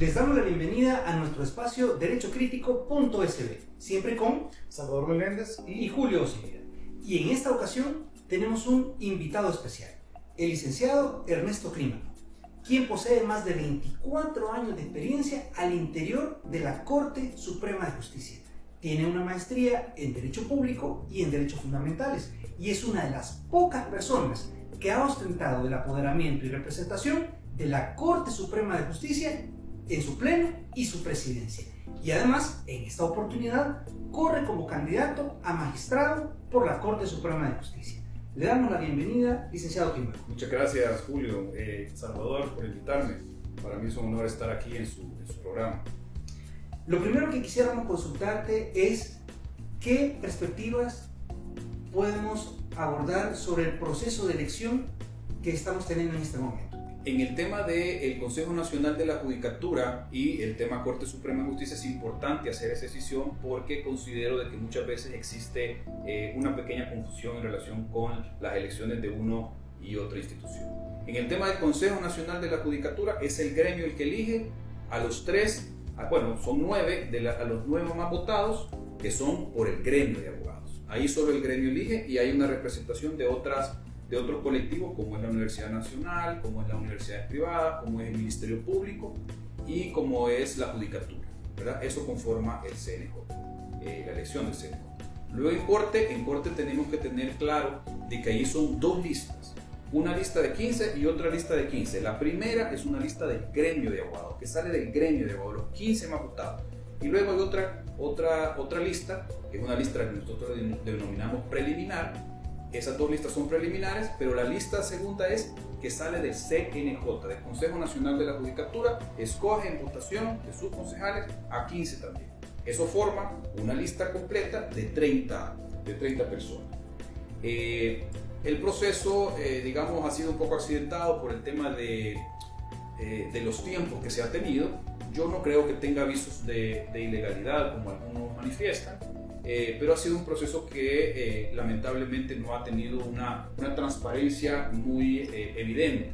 Les damos la bienvenida a nuestro espacio derechocrítico.sb, siempre con Salvador Meléndez y Julio Osivia. Y en esta ocasión tenemos un invitado especial, el licenciado Ernesto Clímaco, quien posee más de 24 años de experiencia al interior de la Corte Suprema de Justicia. Tiene una maestría en Derecho Público y en Derechos Fundamentales y es una de las pocas personas que ha ostentado el apoderamiento y representación de la Corte Suprema de Justicia en su pleno y su presidencia. Y además, en esta oportunidad, corre como candidato a magistrado por la Corte Suprema de Justicia. Le damos la bienvenida, licenciado Clímaco. Muchas gracias, Julio, Salvador, por invitarme. Para mí es un honor estar aquí en su programa. Lo primero que quisiéramos consultarte es qué perspectivas podemos abordar sobre el proceso de elección que estamos teniendo en este momento. En el tema del Consejo Nacional de la Judicatura y el tema Corte Suprema de Justicia es importante hacer esa decisión porque considero de que muchas veces existe una pequeña confusión en relación con las elecciones de uno y otra institución. En el tema del Consejo Nacional de la Judicatura es el gremio el que elige a los son 9 a los 9 más votados que son por el gremio de abogados. Ahí solo el gremio elige y hay una representación de otros colectivos como es la Universidad Nacional, como es la Universidad Privada, como es el Ministerio Público y como es la Judicatura, ¿verdad? Eso conforma el CNJ, la elección del CNJ. Luego en corte tenemos que tener claro de que ahí son dos listas, una lista de 15 y otra lista de 15. La primera es una lista del gremio de abogados, que sale del gremio de abogados, los 15 más votados. Y luego hay otra lista, que es una lista que nosotros denominamos preliminar. Esas dos listas son preliminares, pero la lista segunda es que sale del CNJ, del Consejo Nacional de la Judicatura, escoge en votación de sus concejales a 15 también. Eso forma una lista completa de 30 personas. El proceso, ha sido un poco accidentado por el tema de los tiempos que se ha tenido. Yo no creo que tenga avisos de ilegalidad, como algunos manifiestan. Pero ha sido un proceso que lamentablemente no ha tenido una transparencia muy evidente.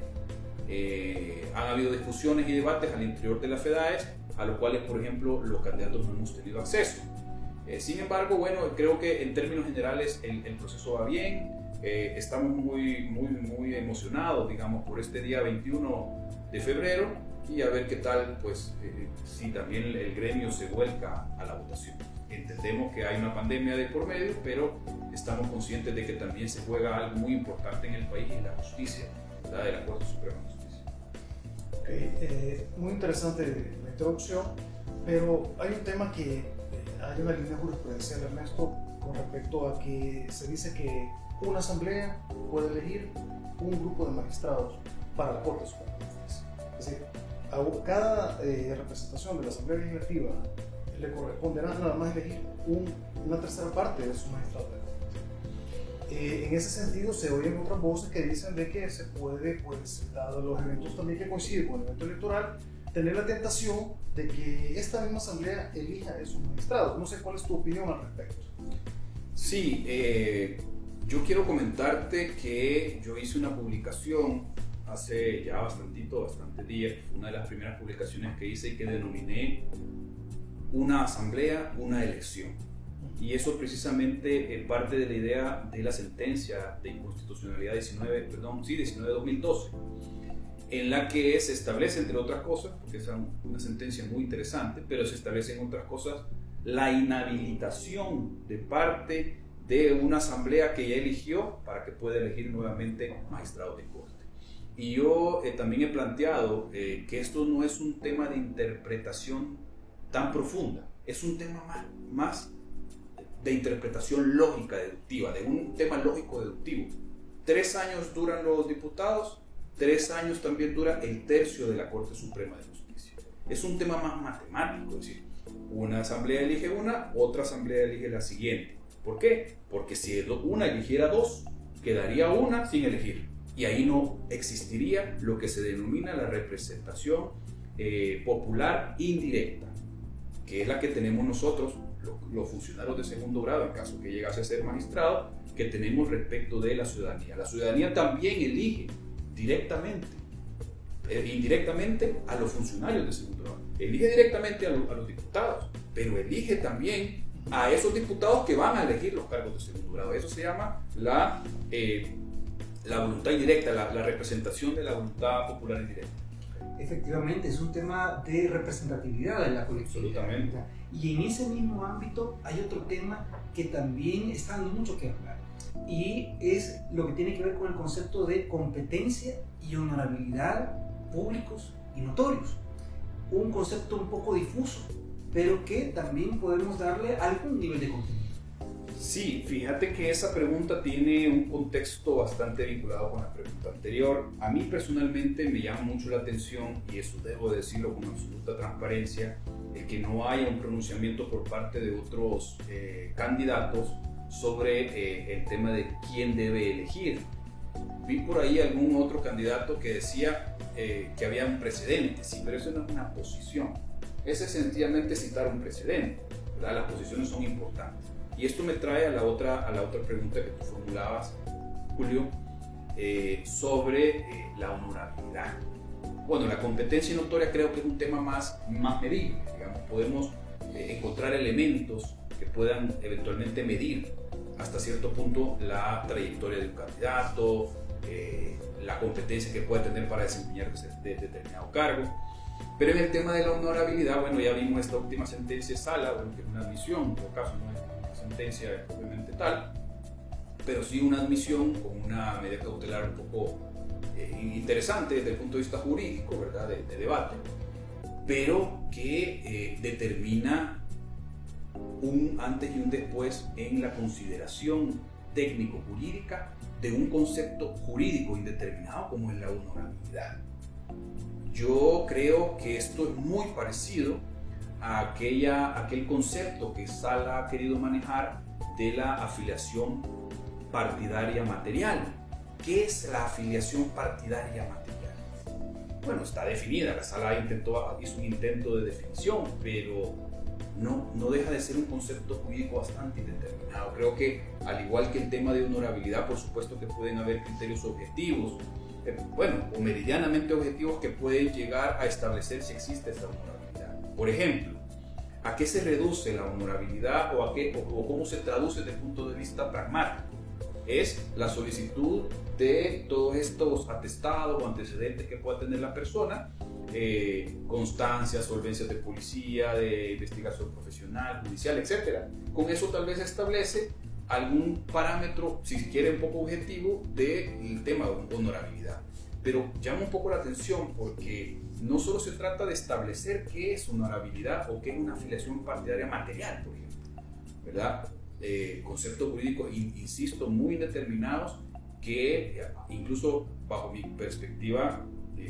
Han habido discusiones y debates al interior de la FEDAES, a los cuales, por ejemplo, los candidatos no hemos tenido acceso. Sin embargo, creo que en términos generales el proceso va bien. Estamos muy emocionados, por este día 21 de febrero y a ver qué tal, si también el gremio se vuelca a la votación. Entendemos que hay una pandemia de por medio, pero estamos conscientes de que también se juega algo muy importante en el país y la justicia, ¿verdad? De la Corte Suprema de Justicia. Muy interesante la introducción, pero hay un tema que hay una línea jurisprudencial, Ernesto, con respecto a que se dice que una asamblea puede elegir un grupo de magistrados para la Corte Suprema de Justicia. Es decir, a cada representación de la Asamblea Legislativa le corresponderá nada más elegir una tercera parte de sus magistrados de la Corte. En ese sentido, se oyen otras voces que dicen de que se puede, dados los eventos también que coinciden con el evento electoral, tener la tentación de que esta misma asamblea elija a esos magistrados. No sé cuál es tu opinión al respecto. Sí, yo quiero comentarte que yo hice una publicación hace ya bastante días, fue una de las primeras publicaciones que hice y que denominé una asamblea, una elección. Y eso precisamente parte de la idea de la sentencia de inconstitucionalidad 19/2012, en la que se establece, entre otras cosas, porque es una sentencia muy interesante, pero se establecen otras cosas, la inhabilitación de parte de una asamblea que ya eligió para que pueda elegir nuevamente magistrados de corte. Y yo también he planteado que esto no es un tema de interpretación tan profunda, es un tema más de interpretación lógica deductiva, de un tema lógico deductivo. 3 años duran los diputados, 3 años también dura el tercio de la Corte Suprema de Justicia. Es un tema más matemático, es decir, una asamblea elige una, otra asamblea elige la siguiente. ¿Por qué? Porque si una eligiera 2, quedaría una sin elegir. Y ahí no existiría lo que se denomina la representación popular indirecta, que es la que tenemos nosotros, los funcionarios de segundo grado, en caso que llegase a ser magistrado, que tenemos respecto de la ciudadanía. La ciudadanía también elige directamente indirectamente a los funcionarios de segundo grado. Elige directamente a los diputados, pero elige también a esos diputados que van a elegir los cargos de segundo grado. Eso se llama la voluntad indirecta, la representación de la voluntad popular indirecta. Efectivamente, es un tema de representatividad en la colectividad. Absolutamente. Y en ese mismo ámbito hay otro tema que también está dando mucho que hablar, y es lo que tiene que ver con el concepto de competencia y honorabilidad públicos y notorios. Un concepto un poco difuso, pero que también podemos darle algún nivel de contenido. Sí, fíjate que esa pregunta tiene un contexto bastante vinculado con la pregunta anterior. A mí personalmente me llama mucho la atención, y eso debo decirlo con absoluta transparencia, el que no haya un pronunciamiento por parte de otros candidatos sobre el tema de quién debe elegir. Vi por ahí algún otro candidato que decía que había un precedente, sí, pero eso no es una posición. Ese es sencillamente citar un precedente, ¿verdad? Las posiciones son importantes. Y esto me trae a la otra pregunta que tú formulabas, Julio, sobre la honorabilidad. Bueno, la competencia notoria creo que es un tema más medible, digamos. Podemos encontrar elementos que puedan eventualmente medir hasta cierto punto la trayectoria de un candidato, la competencia que pueda tener para desempeñar determinado cargo. Pero en el tema de la honorabilidad, bueno, ya vimos esta última sentencia de Sala, bueno, que es una admisión, en todo caso no es una sentencia obviamente tal, pero sí una admisión con una medida cautelar un poco interesante desde el punto de vista jurídico, ¿verdad? De debate, pero que determina un antes y un después en la consideración técnico-jurídica de un concepto jurídico indeterminado como es la honorabilidad. Yo creo que esto es muy parecido a aquel concepto que Sala ha querido manejar de la afiliación partidaria material. ¿Qué es la afiliación partidaria material? Bueno, está definida, la Sala hizo un intento de definición, pero no deja de ser un concepto jurídico bastante indeterminado. Creo que, al igual que el tema de honorabilidad, por supuesto que pueden haber criterios objetivos, o meridianamente objetivos, que pueden llegar a establecer si existe esa honorabilidad. Por ejemplo, ¿a qué se reduce la honorabilidad o cómo se traduce desde el punto de vista pragmático? Es la solicitud de todos estos atestados o antecedentes que pueda tener la persona, constancias, solvencias de policía, de investigación profesional, judicial, etc. Con eso tal vez se establece algún parámetro, si se quiere, un poco objetivo del tema de honorabilidad. Pero llama un poco la atención porque no solo se trata de establecer qué es honorabilidad o qué es una afiliación partidaria material, por ejemplo, ¿verdad? Conceptos jurídicos, insisto, muy determinados que incluso bajo mi perspectiva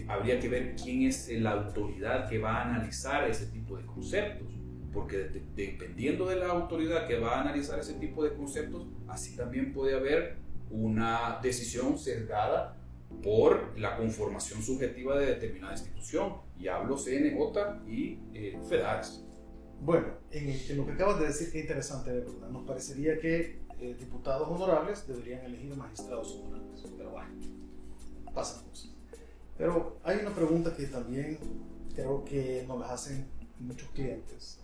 habría que ver quién es la autoridad que va a analizar ese tipo de conceptos. Porque dependiendo de la autoridad que va a analizar ese tipo de conceptos, así también puede haber una decisión sesgada por la conformación subjetiva de determinada institución. Y hablo CNJ y FEDARS. Bueno, en lo que acabas de decir, qué interesante, ¿verdad? Nos parecería que diputados honorables deberían elegir magistrados honorables. Pero bueno, pasan cosas. Pero hay una pregunta que también creo que nos las hacen muchos clientes,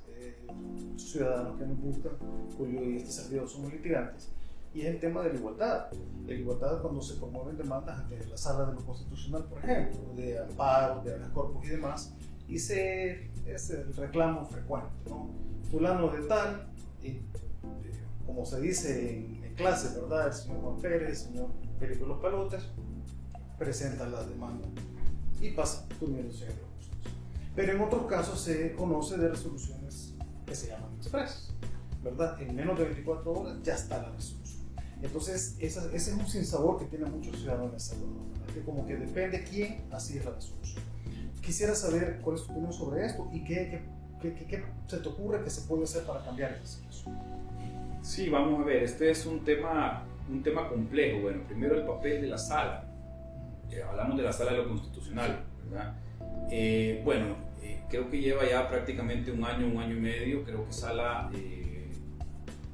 ciudadanos que nos buscan, Julio y este servidor somos litigantes, y es el tema de la igualdad. La igualdad cuando se promueven demandas ante la Sala de lo Constitucional, por ejemplo, de amparo, de habeas corpus y demás, y es el reclamo frecuente, ¿no? Fulano de tal, y, como se dice en clase, ¿verdad? El señor Juan Pérez, el señor Perico Los Palotes, presenta la demanda y pasa turnándose en el recursos. Pero en otros casos se conoce de resoluciones que se llaman expresas, ¿verdad? En menos de 24 horas ya está la resolución. Entonces, ese es un sinsabor que tienen muchos ciudadanos en El Salvador, ¿verdad? Que como que depende quién, así es la resolución. Quisiera saber cuál es tu opinión sobre esto y qué se te ocurre que se puede hacer para cambiar esa situación. Sí, vamos a ver, este es un tema complejo. Bueno, primero el papel de la Sala. Hablamos de la Sala de lo Constitucional, ¿verdad? Creo que lleva ya prácticamente un año y medio. Creo que Sala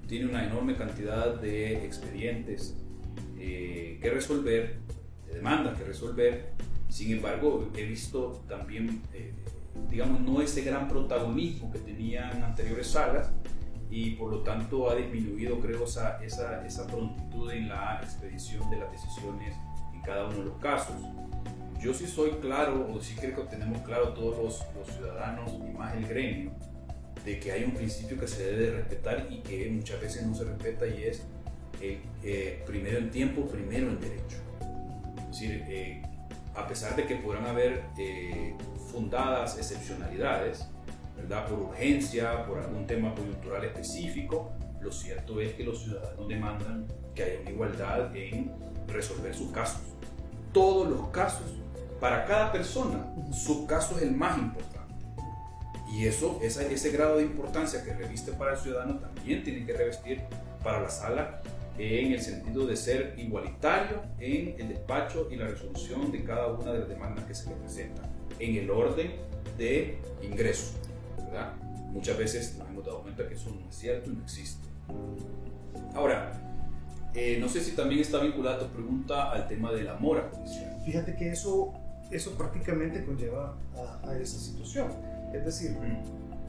tiene una enorme cantidad de expedientes que resolver, de demandas que resolver, Sin embargo, he visto también, digamos, no ese gran protagonismo que tenían anteriores salas, y por lo tanto ha disminuido, creo, esa prontitud en la expedición de las decisiones en cada uno de los casos. Yo sí soy claro, o sí creo que tenemos claro todos los ciudadanos y más el gremio, de que hay un principio que se debe de respetar y que muchas veces no se respeta, y es primero en tiempo, primero en derecho. Es decir, a pesar de que podrán haber fundadas excepcionalidades, ¿verdad?, por urgencia, por algún tema coyuntural específico, lo cierto es que los ciudadanos demandan que haya una igualdad en resolver sus casos. Todos los casos, para cada persona, su caso es el más importante. Y ese grado de importancia que reviste para el ciudadano también tiene que revestir para la sala, en el sentido de ser igualitario en el despacho y la resolución de cada una de las demandas que se le presentan, en el orden de ingreso, ¿verdad? Muchas veces nos hemos dado cuenta que eso no es cierto y no existe. Ahora, no sé si también está vinculada tu pregunta al tema de la mora judicial. Fíjate que eso prácticamente conlleva a esa situación. Es decir,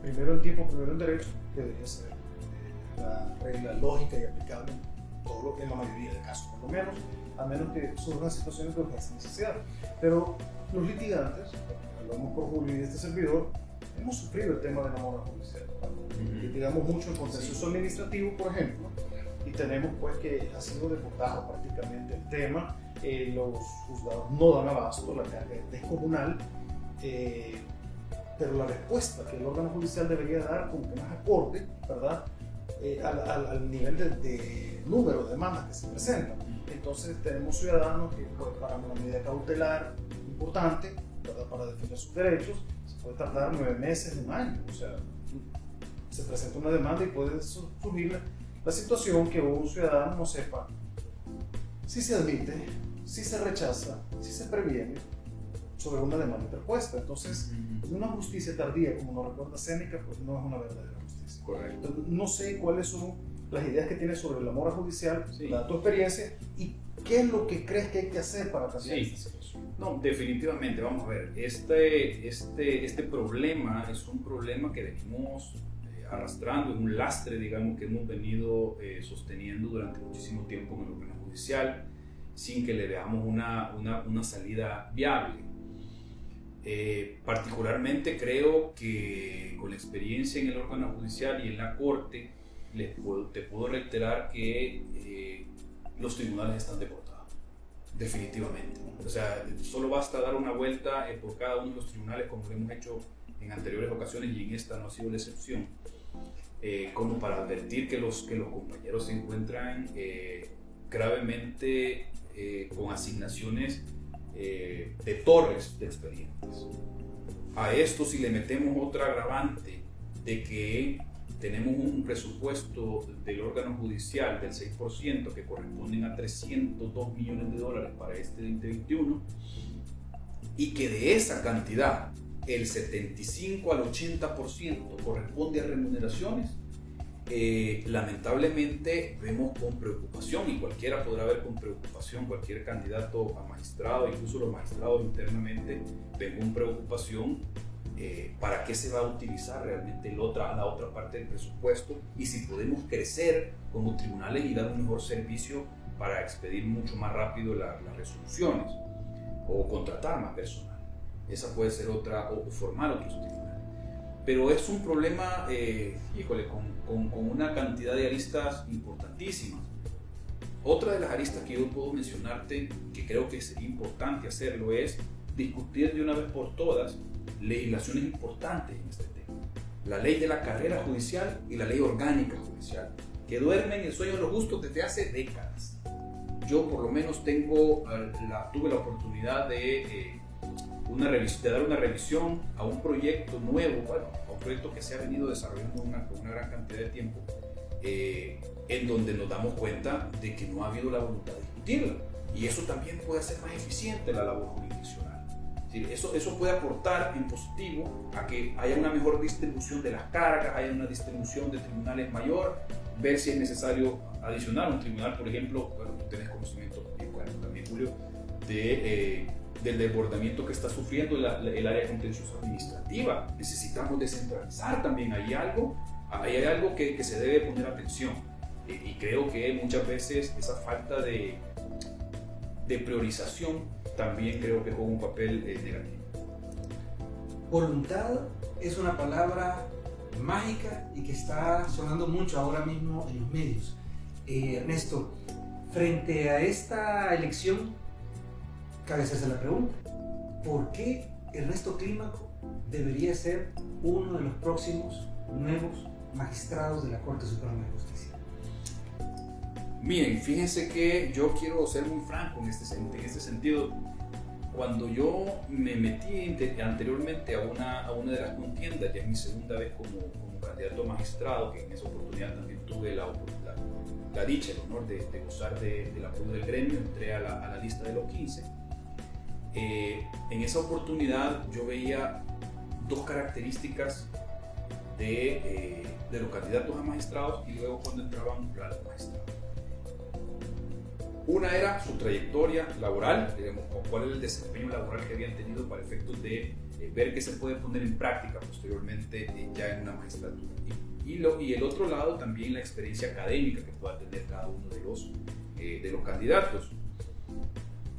primero en tiempo, primero en derecho, que debería ser la regla lógica y aplicable en la mayoría de casos, por lo menos, a menos que surjan situaciones de urgencia y necesidad. Pero los litigantes, hablamos por Julio y este servidor, hemos sufrido el tema de la mora judicial. Litigamos mucho en contencioso administrativo, por ejemplo, y tenemos pues que ha sido deportado prácticamente el tema. Los juzgados no dan abasto, la carga es descomunal, pero la respuesta que el órgano judicial debería dar como que más acorde, ¿verdad?, al nivel de número de demandas que se presentan. Entonces tenemos ciudadanos que pues, para una medida cautelar importante, ¿verdad?, para defender sus derechos, se puede tardar 9 meses, 1 año. O sea, se presenta una demanda y puede surgir la situación que un ciudadano no sepa si se admite, si se rechaza, si se previene sobre una demanda interpuesta. Entonces, una justicia tardía, como nos recuerda Séneca, pues no es una verdadera justicia. Correcto. Entonces, no sé cuáles son las ideas que tienes sobre la mora judicial, Sí. tu experiencia, y qué es lo que crees que hay que hacer para cambiar Sí. esta situación. No, definitivamente, vamos a ver, este problema es un problema que venimos arrastrando, es un lastre, digamos, que hemos venido sosteniendo durante muchísimo tiempo en el órgano judicial, sin que le veamos una salida viable. Particularmente creo que con la experiencia en el órgano judicial y en la corte, te puedo reiterar que los tribunales están deportados, definitivamente. O sea, solo basta dar una vuelta por cada uno de los tribunales, como lo hemos hecho en anteriores ocasiones, y en esta no ha sido la excepción, como para advertir que los compañeros se encuentran gravemente con asignaciones de torres de expedientes. A esto, si le metemos otra agravante de que tenemos un presupuesto del órgano judicial del 6%, que corresponden a $302 millones para este 2021, y que de esa cantidad el 75 al 80% corresponde a remuneraciones, lamentablemente vemos con preocupación, y cualquiera podrá ver con preocupación, cualquier candidato a magistrado, incluso los magistrados internamente ven con preocupación para qué se va a utilizar realmente la otra parte del presupuesto, y si podemos crecer como tribunales y dar un mejor servicio para expedir mucho más rápido las resoluciones, o contratar más personal. Esa puede ser otra, o formar otros tribunales. Pero es un problema, con una cantidad de aristas importantísimas. Otra de las aristas que yo puedo mencionarte, que creo que sería importante hacerlo, es discutir de una vez por todas legislaciones importantes en este tema. La ley de la carrera judicial y la ley orgánica judicial, que duermen el sueño de los justos desde hace décadas. Yo por lo menos tuve la oportunidad de dar una revisión a un proyecto nuevo, a un proyecto que se ha venido desarrollando con una gran cantidad de tiempo, en donde nos damos cuenta de que no ha habido la voluntad de discutirla, y eso también puede hacer más eficiente la labor jurisdiccional. Eso puede aportar en positivo a que haya una mejor distribución de las cargas, haya una distribución de tribunales mayor, ver si es necesario adicionar un tribunal, por ejemplo, tú tienes conocimiento, también Julio, de del desbordamiento que está sufriendo el área contenciosa administrativa. Necesitamos descentralizar también. Hay algo que se debe poner atención. Y creo que muchas veces esa falta de priorización también creo que juega un papel negativo. Voluntad es una palabra mágica y que está sonando mucho ahora mismo en los medios. Ernesto, frente a esta elección, cabe hacerse la pregunta: ¿por qué Ernesto Clímaco debería ser uno de los próximos nuevos magistrados de la Corte Suprema de Justicia? Miren, fíjense que yo quiero ser muy franco en este sentido. Cuando yo me metí anteriormente a una de las contiendas, ya es mi segunda vez como candidato a magistrado, que en esa oportunidad también tuve la dicha, el honor de gozar del apoyo del gremio, entré a la lista de los 15. En esa oportunidad yo veía dos características de los candidatos a magistrados y luego cuando entraban a los magistrados. Una era su trayectoria laboral, digamos, cuál era el desempeño laboral que habían tenido para efectos de ver qué se puede poner en práctica posteriormente ya en una magistratura. Y el otro lado también la experiencia académica que pueda tener cada uno de los candidatos.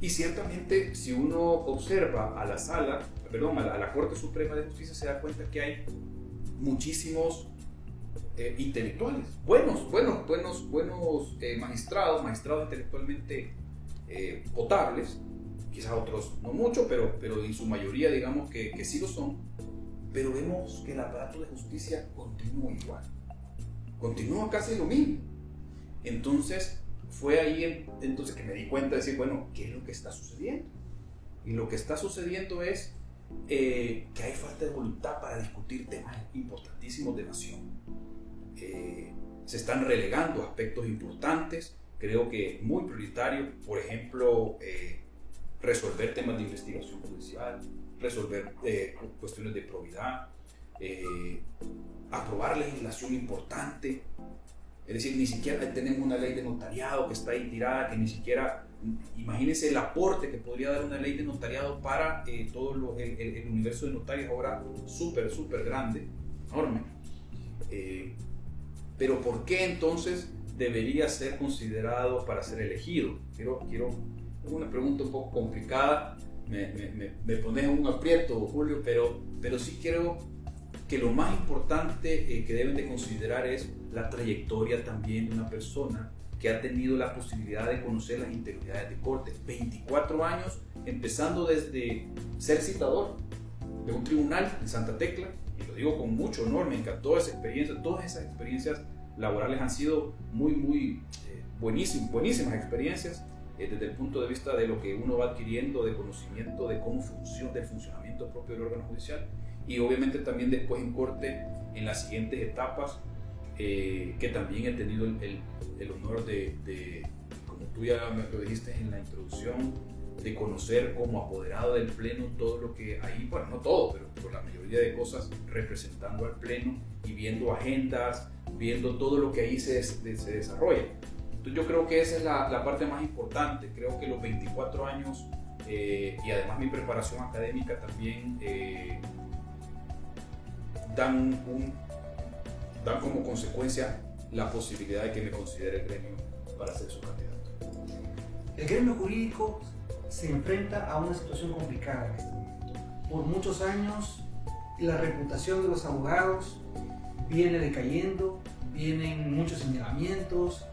Y ciertamente si uno observa a la Corte Suprema de Justicia se da cuenta que hay muchísimos intelectuales, buenos magistrados intelectualmente potables, quizás otros no mucho, pero en su mayoría digamos que sí lo son, pero vemos que el aparato de justicia continúa igual, continúa casi lo mismo. Entonces fue ahí entonces que me di cuenta de decir, bueno, ¿qué es lo que está sucediendo? Y lo que está sucediendo es que hay falta de voluntad para discutir temas importantísimos de nación. Se están relegando aspectos importantes, creo que muy prioritarios, por ejemplo, resolver temas de investigación judicial, resolver cuestiones de probidad, aprobar legislación importante. Es decir, ni siquiera tenemos una ley de notariado que está ahí tirada, que ni siquiera, imagínense el aporte que podría dar una ley de notariado para todo el universo de notarios ahora súper grande, enorme. Pero ¿por qué entonces debería ser considerado para ser elegido? Quiero una pregunta un poco complicada, me pones en un aprieto, Julio, pero sí creo que lo más importante que deben de considerar es la trayectoria también de una persona que ha tenido la posibilidad de conocer las interioridades de corte. 24 años, empezando desde ser citador de un tribunal en Santa Tecla, y lo digo con mucho honor, me encantó esa experiencia. Todas esas experiencias laborales han sido muy buenísimas experiencias desde el punto de vista de lo que uno va adquiriendo de conocimiento de cómo del funcionamiento propio del órgano judicial, y obviamente también después en corte en las siguientes etapas, que también he tenido el honor de, como tú ya me lo dijiste en la introducción, de conocer como apoderado del pleno todo lo que ahí, bueno, no todo, pero la mayoría de cosas representando al pleno y viendo agendas, viendo todo lo que ahí se desarrolla. Entonces yo creo que esa es la parte más importante. Creo que los 24 años y además mi preparación académica también dan como consecuencia la posibilidad de que me considere el gremio para ser su candidato. El gremio jurídico se enfrenta a una situación complicada en este momento. Por muchos años la reputación de los abogados viene decayendo, vienen muchos señalamientos.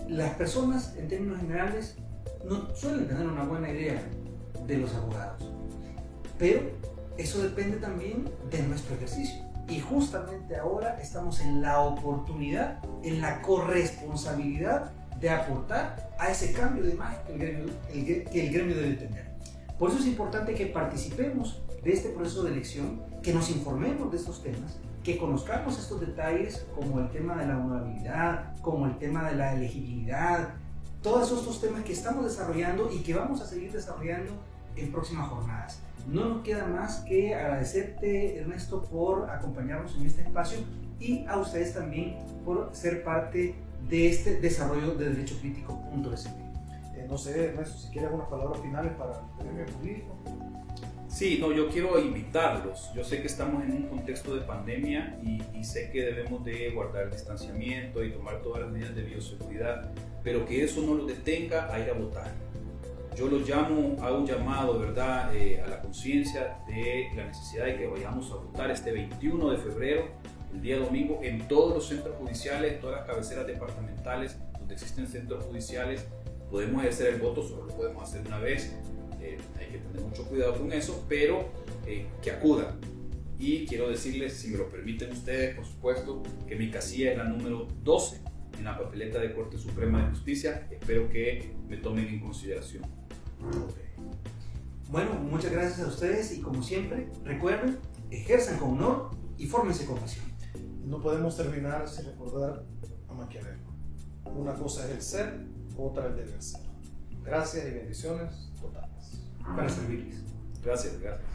Las personas en términos generales no suelen tener una buena idea de los abogados, pero eso depende también de nuestro ejercicio. Y justamente ahora estamos en la oportunidad, en la corresponsabilidad de aportar a ese cambio de imagen que el gremio debe tener. Por eso es importante que participemos de este proceso de elección, que nos informemos de estos temas, que conozcamos estos detalles como el tema de la honorabilidad, como el tema de la elegibilidad, todos estos temas que estamos desarrollando y que vamos a seguir desarrollando en próximas jornadas. No nos queda más que agradecerte, Ernesto, por acompañarnos en este espacio y a ustedes también por ser parte de este desarrollo de Derecho Crítico.sb. No sé, Ernesto, si quieres unas palabras finales para el gremio jurídico. Sí, no, yo quiero invitarlos. Yo sé que estamos en un contexto de pandemia y sé que debemos de guardar el distanciamiento y tomar todas las medidas de bioseguridad, pero que eso no los detenga a ir a votar. Yo los llamo, hago un llamado, ¿verdad?, a la conciencia de la necesidad de que vayamos a votar este 21 de febrero, el día domingo, en todos los centros judiciales, en todas las cabeceras departamentales donde existen centros judiciales. Podemos ejercer el voto, solo lo podemos hacer una vez. Hay que tener mucho cuidado con eso, pero que acudan. Y quiero decirles, si me lo permiten ustedes, por supuesto, que mi casilla es la número 12 en la papeleta de Corte Suprema de Justicia. Espero que me tomen en consideración. Bueno, muchas gracias a ustedes y como siempre, recuerden, ejerzan con honor y fórmense con pasión. No podemos terminar sin recordar a Maquiavelo. Una cosa es el ser, otra el deber ser. Gracias y bendiciones totales. Para servirles. Gracias, gracias.